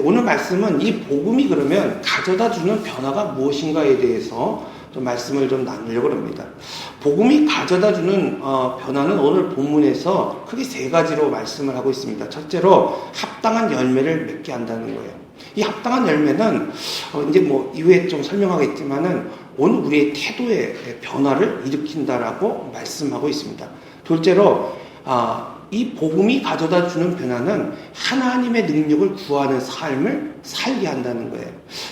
오늘 말씀은 이 복음이 그러면 가져다 주는 변화가 무엇인가에 대해서 좀 말씀을 좀 나누려고 합니다. 복음이 가져다 주는 변화는 오늘 본문에서 크게 세 가지로 말씀을 하고 있습니다. 첫째로 합당한 열매를 맺게 한다는 거예요. 이 합당한 열매는 이제 뭐 이후에 좀 설명하겠지만은 오늘 우리의 태도의 변화를 일으킨다라고 말씀하고 있습니다. 둘째로 이 복음이 가져다 주는 변화는 하나님의 능력을 구하는 삶을 살게 한다는 거예요.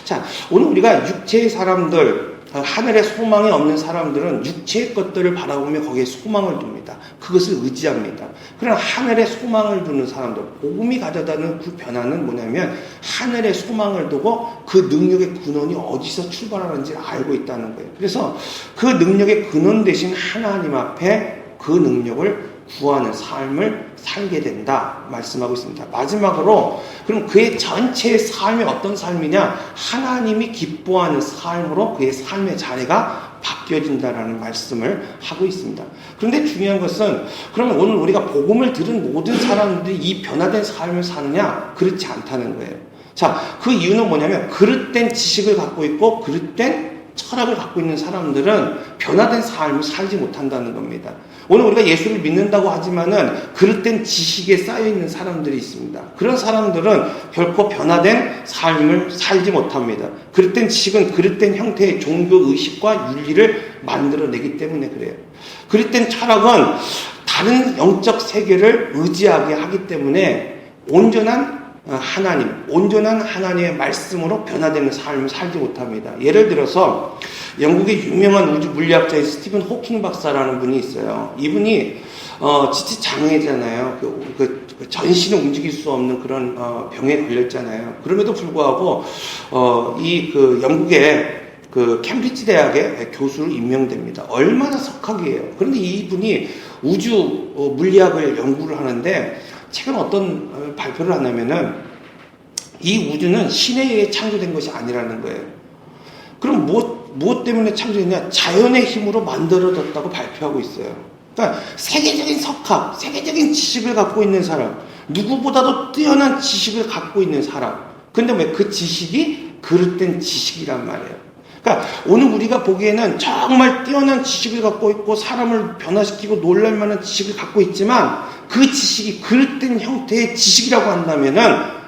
자, 오늘 우리가 육체의 사람들, 하늘에 소망이 없는 사람들은 육체의 것들을 바라보며 거기에 소망을 둡니다. 그것을 의지합니다. 그러나 하늘에 소망을 두는 사람들, 복음이 가져다는 그 변화는 뭐냐면 하늘에 소망을 두고 그 능력의 근원이 어디서 출발하는지 알고 있다는 거예요. 그래서 그 능력의 근원 되신 하나님 앞에 그 능력을 구하는 삶을 살게 된다 말씀하고 있습니다. 마지막으로 그럼 그의 전체의 삶이 어떤 삶이냐? 하나님이 기뻐하는 삶으로 그의 삶의 자리가 바뀌어진다라는 말씀을 하고 있습니다. 그런데 중요한 것은 그러면 오늘 우리가 복음을 들은 모든 사람들이 이 변화된 삶을 사느냐? 그렇지 않다는 거예요. 자, 그 이유는 뭐냐면 그릇된 지식을 갖고 있고 그릇된 철학을 갖고 있는 사람들은 변화된 삶을 살지 못한다는 겁니다. 오늘 우리가 예수를 믿는다고 하지만은 그릇된 지식에 쌓여있는 사람들이 있습니다. 그런 사람들은 결코 변화된 삶을 살지 못합니다. 그릇된 지식은 그릇된 형태의 종교의식과 윤리를 만들어내기 때문에 그래요. 그릇된 철학은 다른 영적 세계를 의지하게 하기 때문에 온전한 하나님의 말씀으로 변화되는 삶을 살지 못합니다. 예를 들어서 영국의 유명한 우주 물리학자인 스티븐 호킹 박사라는 분이 있어요. 이분이 지체 장애잖아요. 전신을 움직일 수 없는 그런 병에 걸렸잖아요. 그럼에도 불구하고 영국의 캠브리지 대학의 교수로 임명됩니다. 얼마나 석학이에요. 그런데 이분이 우주 물리학을 연구를 하는데 최근 어떤 발표를 하냐면은 이 우주는 신에 의해 창조된 것이 아니라는 거예요. 그럼 무엇 때문에 창조됐냐? 자연의 힘으로 만들어졌다고 발표하고 있어요. 그러니까 세계적인 석학, 세계적인 지식을 갖고 있는 사람, 누구보다도 뛰어난 지식을 갖고 있는 사람. 근데 왜 그 지식이 그릇된 지식이란 말이에요. 그러니까 오늘 우리가 보기에는 정말 뛰어난 지식을 갖고 있고 사람을 변화시키고 놀랄만한 지식을 갖고 있지만 그 지식이 그릇된 형태의 지식이라고 한다면은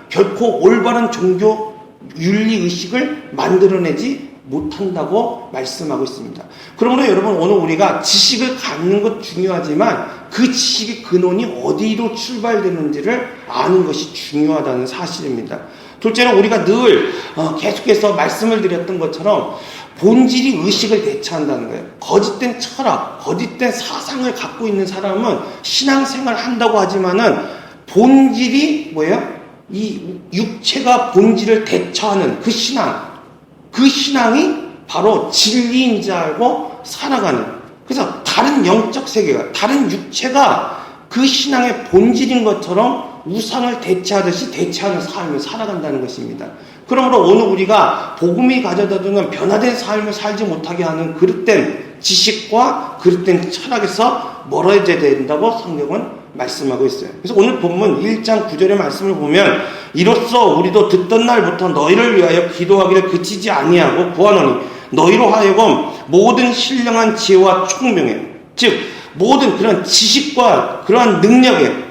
결코 올바른 종교 윤리의식을 만들어내지 못한다고 말씀하고 있습니다. 그러므로 여러분 오늘 우리가 지식을 갖는 것 중요하지만 그 지식의 근원이 어디로 출발되는지를 아는 것이 중요하다는 사실입니다. 둘째는 우리가 늘 계속해서 말씀을 드렸던 것처럼 본질이 의식을 대체한다는 거예요. 거짓된 철학, 거짓된 사상을 갖고 있는 사람은 신앙생활을 한다고 하지만은 본질이 뭐예요? 이 육체가 본질을 대처하는 그 신앙이 바로 진리인 줄 알고 살아가는. 그래서 다른 영적 세계가, 다른 육체가 그 신앙의 본질인 것처럼 우상을 대체하듯이 대체하는 삶을 살아간다는 것입니다. 그러므로 오늘 우리가 복음이 가져다주는 변화된 삶을 살지 못하게 하는 그릇된 지식과 그릇된 철학에서 멀어져야 된다고 성경은 말씀하고 있어요. 그래서 오늘 본문 1장 9절의 말씀을 보면 이로써 우리도 듣던 날부터 너희를 위하여 기도하기를 그치지 아니하고 구하노니 너희로 하여금 모든 신령한 지혜와 총명에, 즉 모든 그런 지식과 그러한 능력에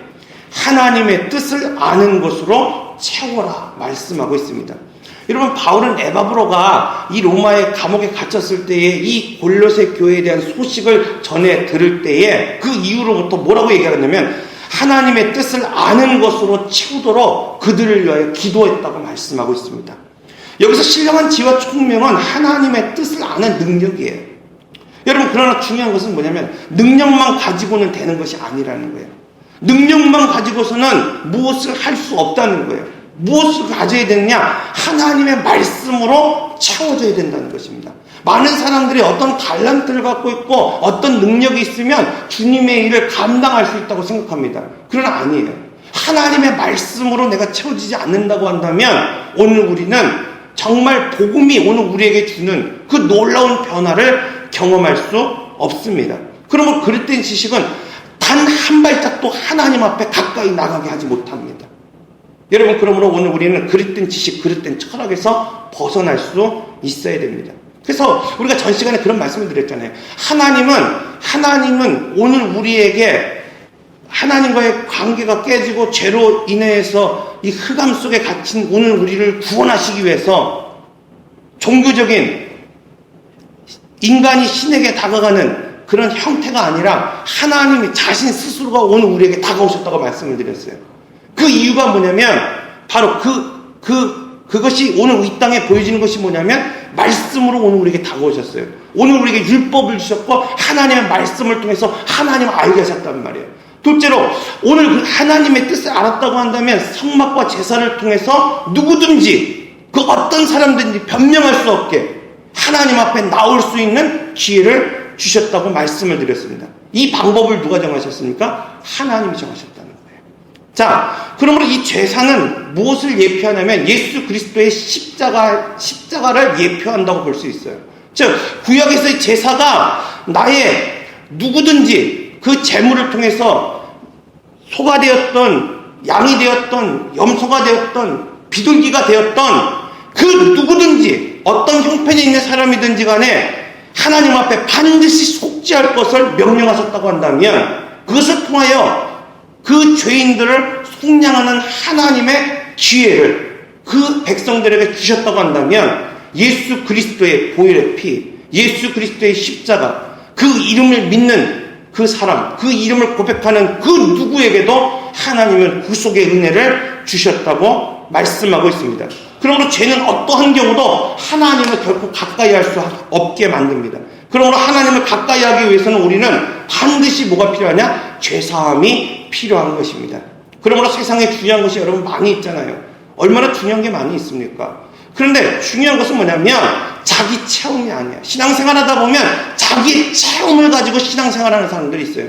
하나님의 뜻을 아는 것으로 채워라 말씀하고 있습니다. 여러분 바울은 에바브로가 이 로마의 감옥에 갇혔을 때에 이 골로새 교회에 대한 소식을 전해 들을 때에 그 이후로부터 뭐라고 얘기하냐면 하나님의 뜻을 아는 것으로 채우도록 그들을 위하여 기도했다고 말씀하고 있습니다. 여기서 신령한 지혜와 총명은 하나님의 뜻을 아는 능력이에요. 여러분 그러나 중요한 것은 뭐냐면 능력만 가지고는 되는 것이 아니라는 거예요. 능력만 가지고서는 무엇을 할 수 없다는 거예요. 무엇을 가져야 되느냐? 하나님의 말씀으로 채워져야 된다는 것입니다. 많은 사람들이 어떤 달란트를 갖고 있고 어떤 능력이 있으면 주님의 일을 감당할 수 있다고 생각합니다. 그러나 아니에요. 하나님의 말씀으로 내가 채워지지 않는다고 한다면 오늘 우리는 정말 복음이 오늘 우리에게 주는 그 놀라운 변화를 경험할 수 없습니다. 그러면 그릇된 지식은 단 한 발짝도 하나님 앞에 가까이 나가게 하지 못합니다. 여러분, 그러므로 오늘 우리는 그릇된 지식, 그릇된 철학에서 벗어날 수 있어야 됩니다. 그래서 우리가 전 시간에 그런 말씀을 드렸잖아요. 하나님은 오늘 우리에게 하나님과의 관계가 깨지고 죄로 인해서 이 흑암 속에 갇힌 오늘 우리를 구원하시기 위해서 종교적인 인간이 신에게 다가가는 그런 형태가 아니라 하나님이 자신 스스로가 오늘 우리에게 다가오셨다고 말씀을 드렸어요. 그 이유가 뭐냐면 바로 그것이 오늘 이 땅에 보여지는 것이 뭐냐면 말씀으로 오늘 우리에게 다가오셨어요. 오늘 우리에게 율법을 주셨고 하나님의 말씀을 통해서 하나님을 알게 하셨단 말이에요. 둘째로 오늘 그 하나님의 뜻을 알았다고 한다면 성막과 제사를 통해서 누구든지 그 어떤 사람든지 변명할 수 없게 하나님 앞에 나올 수 있는 기회를 주셨다고 말씀을 드렸습니다. 이 방법을 누가 정하셨습니까? 하나님이 정하셨다는 거예요. 자, 그러므로 이 제사는 무엇을 예표하냐면 예수 그리스도의 십자가를 예표한다고 볼 수 있어요. 즉 구약에서의 제사가 나의 누구든지 그 제물을 통해서 소가 되었던 양이 되었던 염소가 되었던 비둘기가 되었던 그 누구든지 어떤 형편에 있는 사람이든지 간에 하나님 앞에 반드시 속죄할 것을 명령하셨다고 한다면 그것을 통하여 그 죄인들을 속량하는 하나님의 기회를 그 백성들에게 주셨다고 한다면 예수 그리스도의 보혈의 피, 예수 그리스도의 십자가, 그 이름을 믿는 그 사람, 그 이름을 고백하는 그 누구에게도 하나님은 구속의 은혜를 주셨다고 말씀하고 있습니다. 그러므로 죄는 어떠한 경우도 하나님을 결코 가까이 할 수 없게 만듭니다. 그러므로 하나님을 가까이 하기 위해서는 우리는 반드시 뭐가 필요하냐? 죄사함이 필요한 것입니다. 그러므로 세상에 중요한 것이 여러분 많이 있잖아요. 얼마나 중요한 게 많이 있습니까? 그런데 중요한 것은 뭐냐면 자기 체험이 아니야. 신앙생활하다 보면 자기 체험을 가지고 신앙생활하는 사람들이 있어요.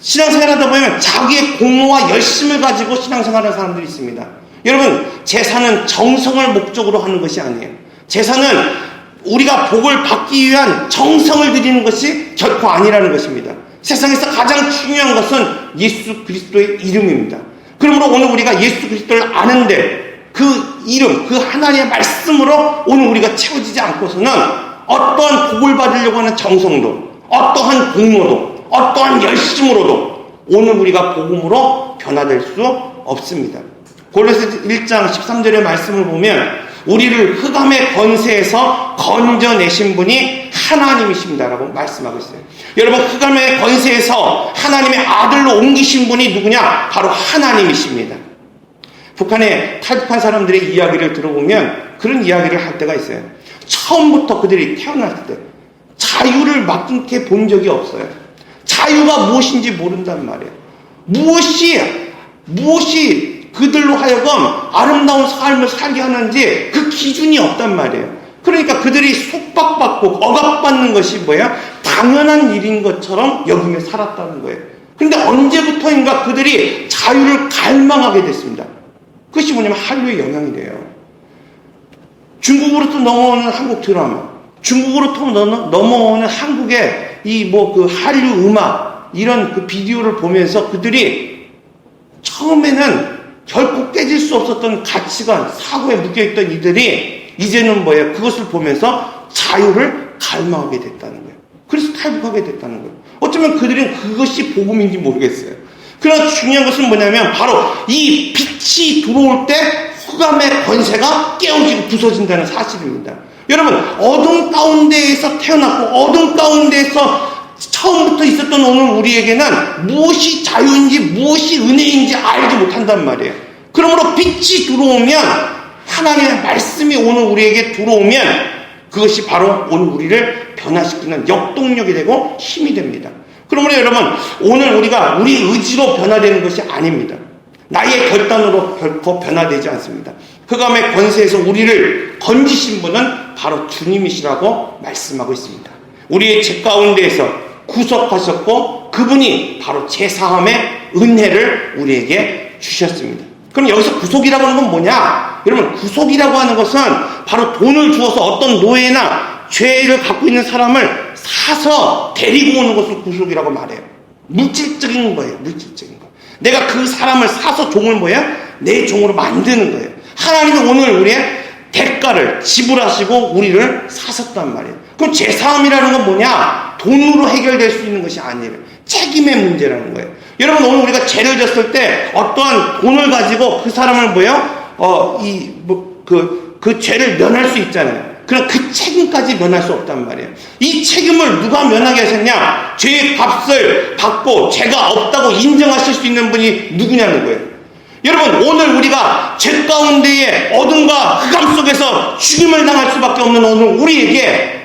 신앙생활하다 보면 자기의 공로와 열심을 가지고 신앙생활하는 사람들이 있습니다. 여러분, 제사는 정성을 목적으로 하는 것이 아니에요. 제사는 우리가 복을 받기 위한 정성을 드리는 것이 결코 아니라는 것입니다. 세상에서 가장 중요한 것은 예수 그리스도의 이름입니다. 그러므로 오늘 우리가 예수 그리스도를 아는데 그 이름, 그 하나님의 말씀으로 오늘 우리가 채워지지 않고서는 어떠한 복을 받으려고 하는 정성도, 어떠한 공로도, 어떠한 열심으로도 오늘 우리가 복음으로 변화될 수 없습니다. 골로새 1장 13절의 말씀을 보면 우리를 흑암의 권세에서 건져내신 분이 하나님이십니다라고 말씀하고 있어요. 여러분, 흑암의 권세에서 하나님의 아들로 옮기신 분이 누구냐? 바로 하나님이십니다. 북한에 탈북한 사람들의 이야기를 들어보면 그런 이야기를 할 때가 있어요. 처음부터 그들이 태어났을 때 자유를 맡긴게 본 적이 없어요. 자유가 무엇인지 모른단 말이에요. 무엇이 그들로 하여금 아름다운 삶을 살게 하는지 그 기준이 없단 말이에요. 그러니까 그들이 속박받고 억압받는 것이 뭐야? 당연한 일인 것처럼 여기며 살았다는 거예요. 그런데 언제부터인가 그들이 자유를 갈망하게 됐습니다. 그것이 뭐냐면 한류의 영향이래요. 중국으로부터 넘어오는 한국 드라마, 중국으로부터 넘어오는 한국의 그 한류 음악, 이런 그 비디오를 보면서 그들이 처음에는 결코 깨질 수 없었던 가치관, 사고에 묶여있던 이들이 이제는 뭐예요? 그것을 보면서 자유를 갈망하게 됐다는 거예요. 그래서 탈북하게 됐다는 거예요. 어쩌면 그들은 그것이 복음인지 모르겠어요. 그러나 중요한 것은 뭐냐면 바로 이 빛이 들어올 때 흑암의 권세가 깨어지고 부서진다는 사실입니다. 여러분, 어둠 가운데에서 태어났고 어둠 가운데에서 처음부터 있었던 오늘 우리에게는 무엇이 자유인지 무엇이 은혜인지 알지 못한단 말이에요. 그러므로 빛이 들어오면, 하나님의 말씀이 오늘 우리에게 들어오면 그것이 바로 오늘 우리를 변화시키는 역동력이 되고 힘이 됩니다. 그러므로 여러분, 오늘 우리가 우리 의지로 변화되는 것이 아닙니다. 나의 결단으로 결코 변화되지 않습니다. 흑암의 권세에서 우리를 건지신 분은 바로 주님이시라고 말씀하고 있습니다. 우리의 죄 가운데에서 구속하셨고 그분이 바로 제사함의 은혜를 우리에게 주셨습니다. 그럼 여기서 구속이라고 하는 건 뭐냐? 여러분, 구속이라고 하는 것은 바로 돈을 주어서 어떤 노예나 죄를 갖고 있는 사람을 사서 데리고 오는 것을 구속이라고 말해요. 물질적인 거예요. 물질적인 거. 내가 그 사람을 사서 종을 내 종으로 만드는 거예요. 하나님이 오늘 우리의 대가를 지불하시고 우리를 사셨단 말이에요. 그럼 죄사함이라는 건 뭐냐? 돈으로 해결될 수 있는 것이 아니에요. 책임의 문제라는 거예요. 여러분, 오늘 우리가 죄를 졌을 때 어떠한 돈을 가지고 그 사람을 그 죄를 면할 수 있잖아요. 그럼 그 책임까지 면할 수 없단 말이에요. 이 책임을 누가 면하게 하셨냐? 죄의 값을 받고 죄가 없다고 인정하실 수 있는 분이 누구냐는 거예요. 여러분, 오늘 우리가 죄 가운데에 어둠과 흑암 속에서 죽임을 당할 수밖에 없는 오늘 우리에게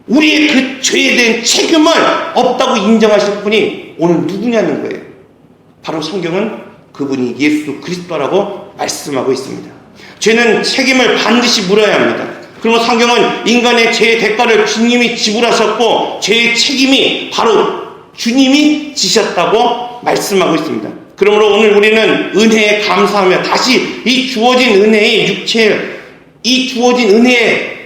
우리의 그 죄에 대한 책임을 없다고 인정하실 분이 오늘 누구냐는 거예요. 바로 성경은 그분이 예수 그리스도라고 말씀하고 있습니다. 죄는 책임을 반드시 물어야 합니다. 그리고 성경은 인간의 죄의 대가를 주님이 지불하셨고 죄의 책임이 바로 주님이 지셨다고 말씀하고 있습니다. 그러므로 오늘 우리는 은혜에 감사하며 다시 이 주어진 은혜의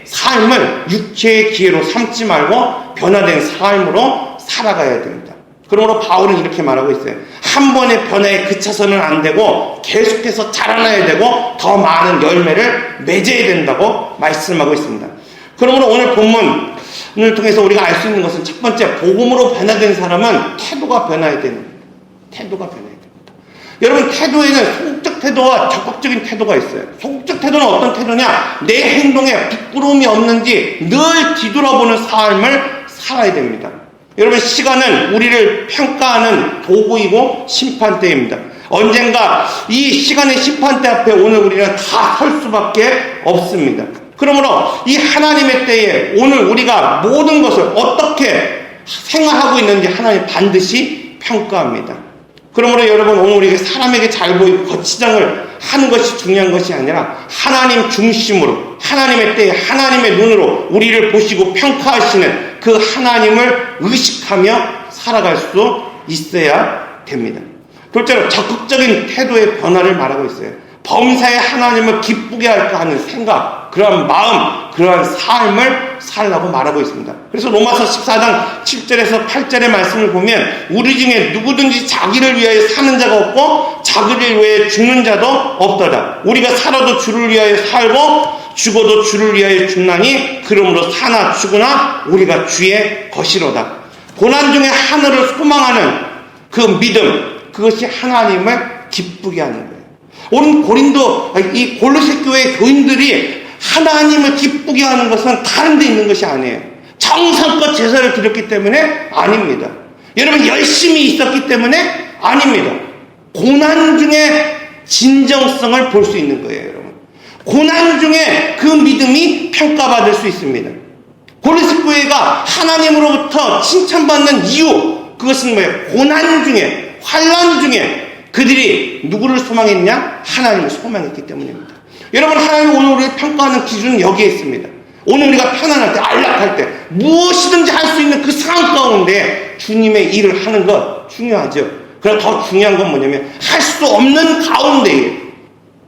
삶을 육체의 기회로 삼지 말고 변화된 삶으로 살아가야 됩니다. 그러므로 바울은 이렇게 말하고 있어요. 한 번의 변화에 그쳐서는 안 되고 계속해서 자라나야 되고 더 많은 열매를 맺어야 된다고 말씀하고 있습니다. 그러므로 오늘 본문을 통해서 우리가 알 수 있는 것은 첫 번째, 복음으로 변화된 사람은 태도가 변화해야 됩니다. 태도가 변화해야 됩니다. 여러분, 태도에는 소극적 태도와 적극적인 태도가 있어요. 소극적 태도는 어떤 태도냐? 내 행동에 부끄러움이 없는지 늘 뒤돌아보는 삶을 살아야 됩니다. 여러분, 시간은 우리를 평가하는 도구이고 심판대입니다. 언젠가 이 시간의 심판대 앞에 오늘 우리는 다 설 수밖에 없습니다. 그러므로 이 하나님의 때에 오늘 우리가 모든 것을 어떻게 생활하고 있는지 하나님 반드시 평가합니다. 그러므로 여러분, 오늘 우리가 사람에게 잘 보이고 거치장을 하는 것이 중요한 것이 아니라 하나님 중심으로 하나님의 때에 하나님의 눈으로 우리를 보시고 평가하시는 그 하나님을 의식하며 살아갈 수 있어야 됩니다. 둘째로 적극적인 태도의 변화를 말하고 있어요. 범사에 하나님을 기쁘게 할까 하는 생각, 그러한 마음, 그러한 삶을 살라고 말하고 있습니다. 그래서 로마서 14장 7절에서 8절의 말씀을 보면 우리 중에 누구든지 자기를 위하여 사는 자가 없고 자기를 위하여 죽는 자도 없도다. 우리가 살아도 주를 위하여 살고 죽어도 주를 위하여 죽나니 그러므로 사나 죽으나 우리가 주의 것이로다. 고난 중에 하늘을 소망하는 그 믿음, 그것이 하나님을 기쁘게 하는 거예요. 오늘 이 골로새 교회 교인들이 하나님을 기쁘게 하는 것은 다른 데 있는 것이 아니에요. 정성껏 제사를 드렸기 때문에 아닙니다. 여러분, 열심히 있었기 때문에 아닙니다. 고난 중에 진정성을 볼 수 있는 거예요, 여러분. 고난 중에 그 믿음이 평가받을 수 있습니다. 골로새 교회가 하나님으로부터 칭찬받는 이유, 그것은 뭐예요? 고난 중에, 환난 중에 그들이 누구를 소망했냐? 하나님을 소망했기 때문입니다. 여러분, 하나님 오늘 우리를 평가하는 기준은 여기에 있습니다. 오늘 우리가 편안할 때, 안락할 때 무엇이든지 할 수 있는 그 상황 가운데 주님의 일을 하는 것 중요하죠. 그러나 더 중요한 건 뭐냐면 할 수 없는 가운데에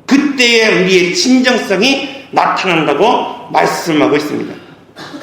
그때에 우리의 진정성이 나타난다고 말씀하고 있습니다.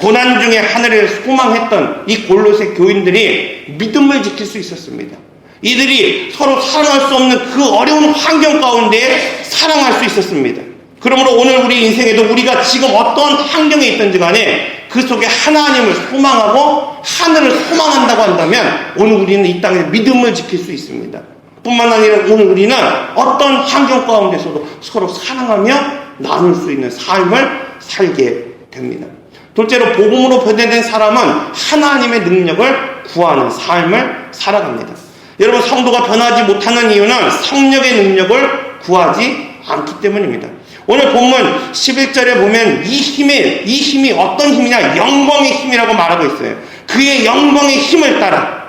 고난 중에 하늘을 소망했던 이 골로새 교인들이 믿음을 지킬 수 있었습니다. 이들이 서로 사랑할 수 없는 그 어려운 환경 가운데 사랑할 수 있었습니다. 그러므로 오늘 우리 인생에도 우리가 지금 어떤 환경에 있든지 간에 그 속에 하나님을 소망하고 하늘을 소망한다고 한다면 오늘 우리는 이 땅에 믿음을 지킬 수 있습니다. 뿐만 아니라 오늘 우리는 어떤 환경 가운데서도 서로 사랑하며 나눌 수 있는 삶을 살게 됩니다. 둘째로, 복음으로 변화된 사람은 하나님의 능력을 구하는 삶을 살아갑니다. 여러분, 성도가 변하지 못하는 이유는 성령의 능력을 구하지 않기 때문입니다. 오늘 본문 11절에 보면 이 힘이 어떤 힘이냐? 영광의 힘이라고 말하고 있어요. 그의 영광의 힘을 따라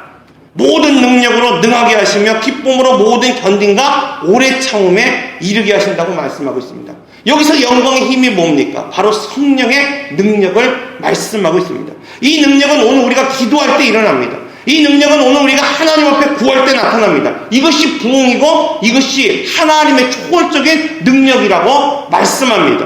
모든 능력으로 능하게 하시며 기쁨으로 모든 견딘과 오래 참음에 이르게 하신다고 말씀하고 있습니다. 여기서 영광의 힘이 뭡니까? 바로 성령의 능력을 말씀하고 있습니다. 이 능력은 오늘 우리가 기도할 때 일어납니다. 이 능력은 오늘 우리가 하나님 앞에 구할 때 나타납니다. 이것이 부흥이고 이것이 하나님의 초월적인 능력이라고 말씀합니다.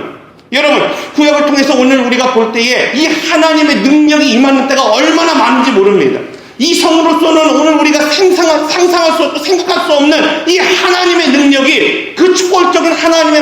여러분, 구약을 통해서 오늘 우리가 볼 때에 이 하나님의 능력이 임하는 때가 얼마나 많은지 모릅니다. 이 성으로서는 오늘 우리가 상상할 수 없고 생각할 수 없는 이 하나님의 능력이, 그 초월적인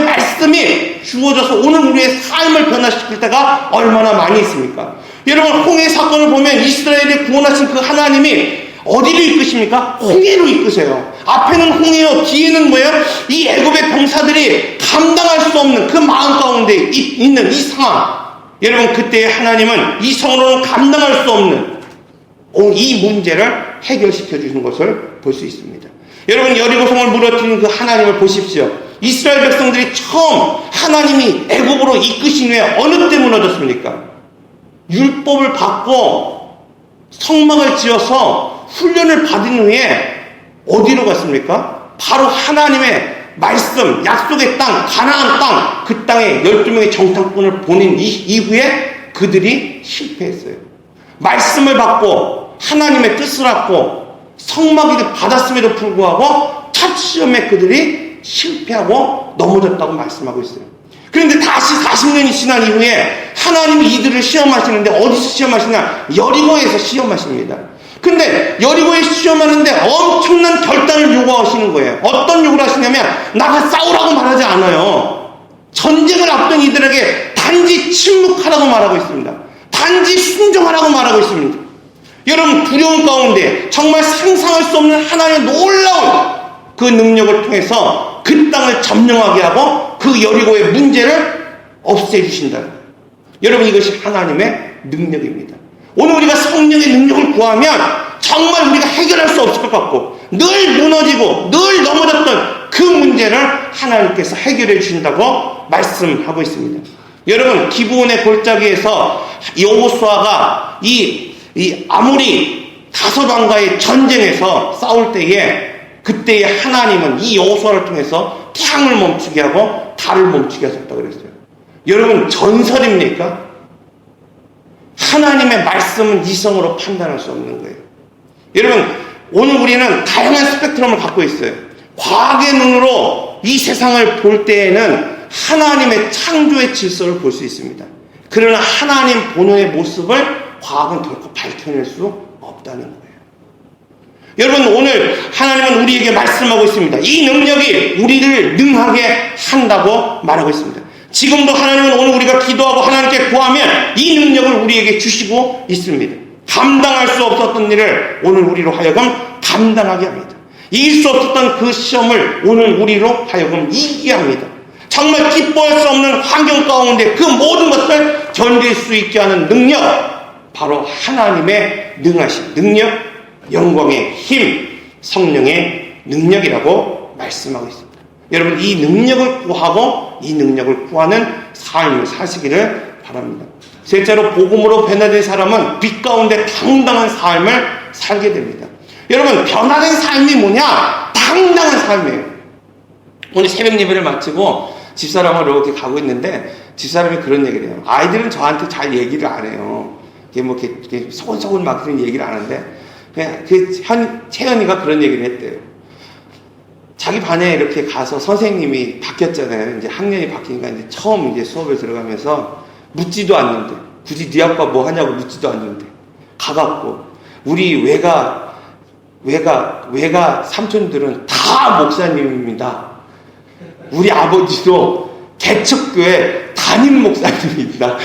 하나님의 말씀이 주어져서 오늘 우리의 삶을 변화시킬 때가 얼마나 많이 있습니까? 여러분, 홍해 사건을 보면 이스라엘을 구원하신 그 하나님이 어디로 이끄십니까? 홍해로 이끄세요. 앞에는 홍해요, 뒤에는 뭐예요? 이 애굽의 병사들이 감당할 수 없는 그 마음 가운데 있는 이 상황. 여러분, 그때 하나님은 이 성으로는 감당할 수 없는 이 문제를 해결시켜 주시는 것을 볼 수 있습니다. 여러분, 여리고성을 무너뜨린 그 하나님을 보십시오. 이스라엘 백성들이 처음 하나님이 애굽으로 이끄신 후에 어느 때 무너졌습니까? 율법을 받고 성막을 지어서 훈련을 받은 후에 어디로 갔습니까? 바로 하나님의 말씀, 약속의 땅, 가나안 땅, 그 땅에 12명의 정탐꾼을 보낸 이후에 그들이 실패했어요. 말씀을 받고 하나님의 뜻을 받고 성막을 받았음에도 불구하고 첫 시험에 그들이 실패하고 넘어졌다고 말씀하고 있어요. 그런데 다시 40년이 지난 이후에 하나님이 이들을 시험하시는데 어디서 시험하시냐? 여리고에서 시험하십니다. 근데 여리고에 시험하는데 엄청난 결단을 요구하시는 거예요. 어떤 요구를 하시냐면 나가 싸우라고 말하지 않아요. 전쟁을 앞둔 이들에게 단지 침묵하라고 말하고 있습니다. 단지 순종하라고 말하고 있습니다. 여러분, 두려움 가운데 정말 상상할 수 없는 하나님의 놀라운 그 능력을 통해서 그 땅을 점령하게 하고 그 여리고의 문제를 없애주신다. 여러분, 이것이 하나님의 능력입니다. 오늘 우리가 성령의 능력을 구하면 정말 우리가 해결할 수 없을 것 같고 늘 무너지고 늘 넘어졌던 그 문제를 하나님께서 해결해 주신다고 말씀하고 있습니다. 여러분, 기브온의 골짜기에서 여호수아가 이 아모리 다섯 왕과의 전쟁에서 싸울 때에 그때의 하나님은 이 여호수아를 통해서 태양을 멈추게 하고 달을 멈추게 하셨다고 그랬어요. 여러분, 전설입니까? 하나님의 말씀은 이성으로 판단할 수 없는 거예요. 여러분, 오늘 우리는 다양한 스펙트럼을 갖고 있어요. 과학의 눈으로 이 세상을 볼 때에는 하나님의 창조의 질서를 볼 수 있습니다. 그러나 하나님 본연의 모습을 과학은 결코 밝혀낼 수 없다는 거예요. 여러분, 오늘 하나님은 우리에게 말씀하고 있습니다. 이 능력이 우리를 능하게 한다고 말하고 있습니다. 지금도 하나님은 오늘 우리가 기도하고 하나님께 구하면 이 능력을 우리에게 주시고 있습니다. 감당할 수 없었던 일을 오늘 우리로 하여금 감당하게 합니다. 이길 수 없었던 그 시험을 오늘 우리로 하여금 이기게 합니다. 정말 기뻐할 수 없는 환경 가운데 그 모든 것을 견딜 수 있게 하는 능력, 바로 하나님의 능하신 능력, 영광의 힘, 성령의 능력이라고 말씀하고 있습니다. 여러분, 이 능력을 구하고 이 능력을 구하는 삶을 사시기를 바랍니다. 셋째로, 복음으로 변화된 사람은 빛 가운데 당당한 삶을 살게 됩니다. 여러분, 변화된 삶이 뭐냐? 당당한 삶이에요. 오늘 새벽 예배를 마치고 집사람을 이렇게 가고 있는데 집사람이 그런 얘기를 해요. 아이들은 저한테 잘 얘기를 안 해요. 이렇게 소곤소곤 막 그런 얘기를 안 하는데 그냥 채연이가 그런 얘기를 했대요. 자기 반에 이렇게 가서 선생님이 바뀌었잖아요. 이제 학년이 바뀌니까 이제 처음 이제 수업을 들어가면서 묻지도 않는데, 굳이 네 아빠 뭐 하냐고 묻지도 않는데 가갖고 우리 외가 삼촌들은 다 목사님입니다. 우리 아버지도 개척교회 담임 목사님입니다.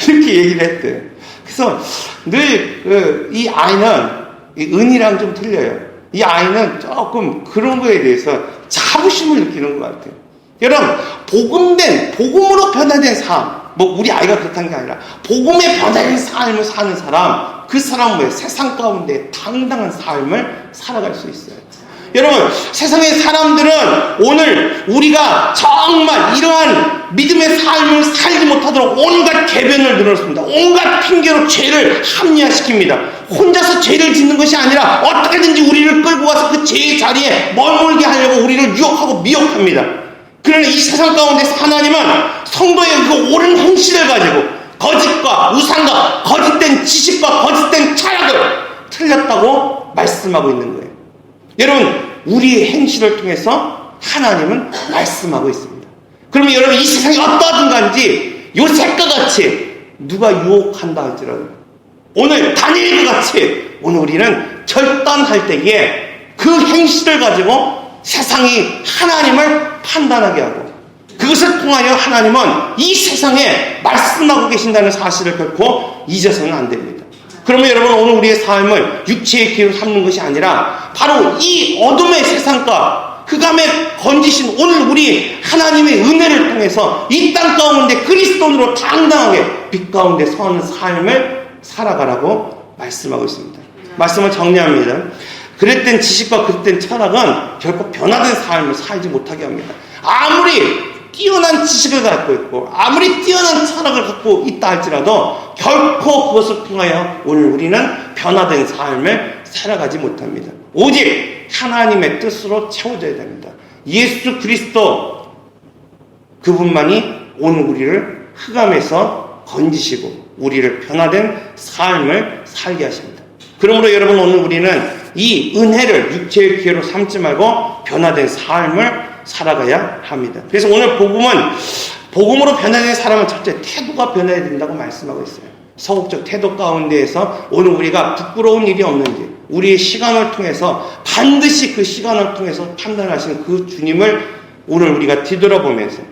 이렇게 얘기를 했대요. 그래서 늘 이 아이는 은이랑 좀 틀려요. 이 아이는 조금 그런 거에 대해서 자부심을 느끼는 것 같아요. 여러분, 복음으로 변화된 삶, 뭐 우리 아이가 그렇다는 게 아니라 복음에 변화된 삶을 사는 사람, 그 사람은 뭐예요? 세상 가운데 당당한 삶을 살아갈 수 있어요. 여러분, 세상의 사람들은 오늘 우리가 정말 이러한 믿음의 삶을 살지 못하도록 온갖 개변을 늘었습니다. 온갖 핑계로 죄를 합리화시킵니다. 혼자서 죄를 짓는 것이 아니라 어떻게든지 우리를 끌고 가서 그 죄의 자리에 머물게 하려고 우리를 유혹하고 미혹합니다. 그러나 이 세상 가운데서 하나님은 성도의 그 옳은 행실을 가지고 거짓과 우상과 거짓된 지식과 거짓된 철학을 틀렸다고 말씀하고 있는 거예요. 여러분, 우리의 행실을 통해서 하나님은 말씀하고 있습니다. 그러면 여러분, 이 세상이 어떠하든 간지 요셉과 같이 누가 유혹한다 할지라도 오늘 다니엘과 같이 오늘 우리는 결단할 때에 그 행실을 가지고 세상이 하나님을 판단하게 하고 그 그것을 통하여 하나님은 이 세상에 말씀하고 계신다는 사실을 결코 잊어서는 안 됩니다. 그러면 여러분, 오늘 우리의 삶을 육체의 기회로 삼는 것이 아니라 바로 이 어둠의 세상과 흑암에 건지신 오늘 우리 하나님의 은혜를 통해서 이 땅 가운데 그리스도인으로 당당하게 빛 가운데 서는 삶을 살아가라고 말씀하고 있습니다. 말씀을 정리합니다. 그릇된 지식과 그릇된 철학은 결코 변화된 삶을 살지 못하게 합니다. 아무리 뛰어난 지식을 갖고 있고 아무리 뛰어난 철학을 갖고 있다 할지라도 결코 그것을 통하여 오늘 우리는 변화된 삶을 살아가지 못합니다. 오직 하나님의 뜻으로 채워져야 됩니다. 예수 그리스도 그분만이 오늘 우리를 흑암에서 건지시고 우리를 변화된 삶을 살게 하십니다. 그러므로 여러분, 오늘 우리는 이 은혜를 육체의 기회로 삼지 말고 변화된 삶을 살아가야 합니다. 그래서 오늘 복음으로 변화된 사람은 첫째 태도가 변해야 된다고 말씀하고 있어요. 서구적 태도 가운데에서 오늘 우리가 부끄러운 일이 없는지, 우리의 시간을 통해서 반드시 그 시간을 통해서 판단하시는 그 주님을 오늘 우리가 뒤돌아보면서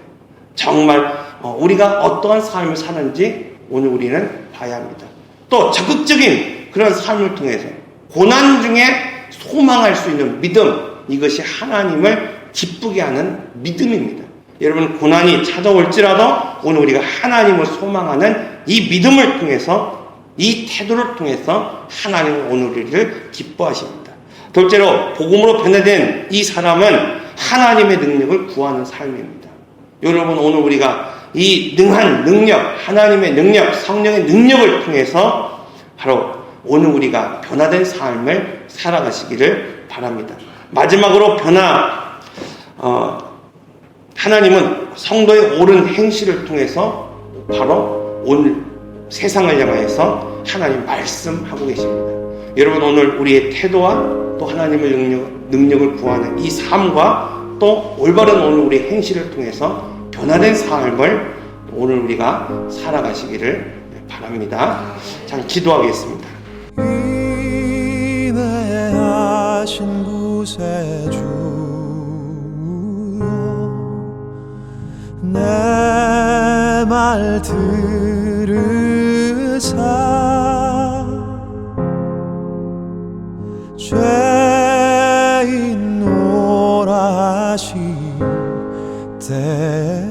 정말 우리가 어떠한 삶을 사는지 오늘 우리는 봐야 합니다. 또 적극적인 그런 삶을 통해서 고난 중에 소망할 수 있는 믿음, 이것이 하나님을 기쁘게 하는 믿음입니다. 여러분, 고난이 찾아올지라도 오늘 우리가 하나님을 소망하는 이 믿음을 통해서, 이 태도를 통해서 하나님은 오늘 우리를 기뻐하십니다. 둘째로, 복음으로 변화된 이 사람은 하나님의 능력을 구하는 삶입니다. 여러분, 오늘 우리가 이 능한 능력, 하나님의 능력, 성령의 능력을 통해서 바로 오늘 우리가 변화된 삶을 살아가시기를 바랍니다. 마지막으로 하나님은 성도의 옳은 행실을 통해서 바로 오늘 세상을 향하여서 하나님 말씀하고 계십니다. 여러분, 오늘 우리의 태도와 또 하나님의 능력을 구하는 이 삶과 또 올바른 오늘 우리의 행실을 통해서 변화된 삶을 오늘 우리가 살아가시기를 바랍니다. 자, 기도하겠습니다. 인내하신 구세주여, 내 말 들으사 죄인 노라 하실 때에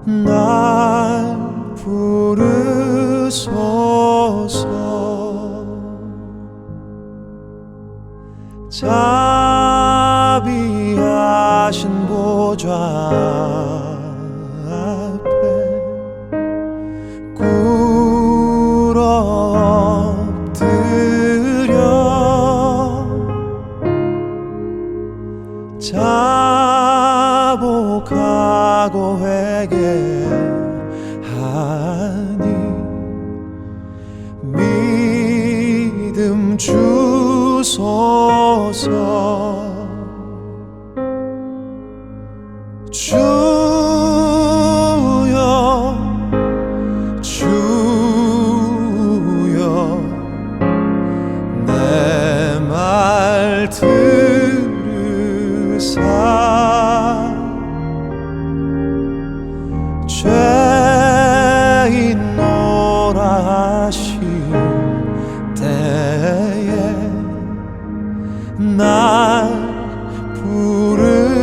날 부르소서. 자비하신 보좌 앞에 꿇어 엎드려 자복하고 회개하니 믿음 주소서. 주여 주여, 내 말 들으사 죄인 노라 하실 때에 날 부르소서.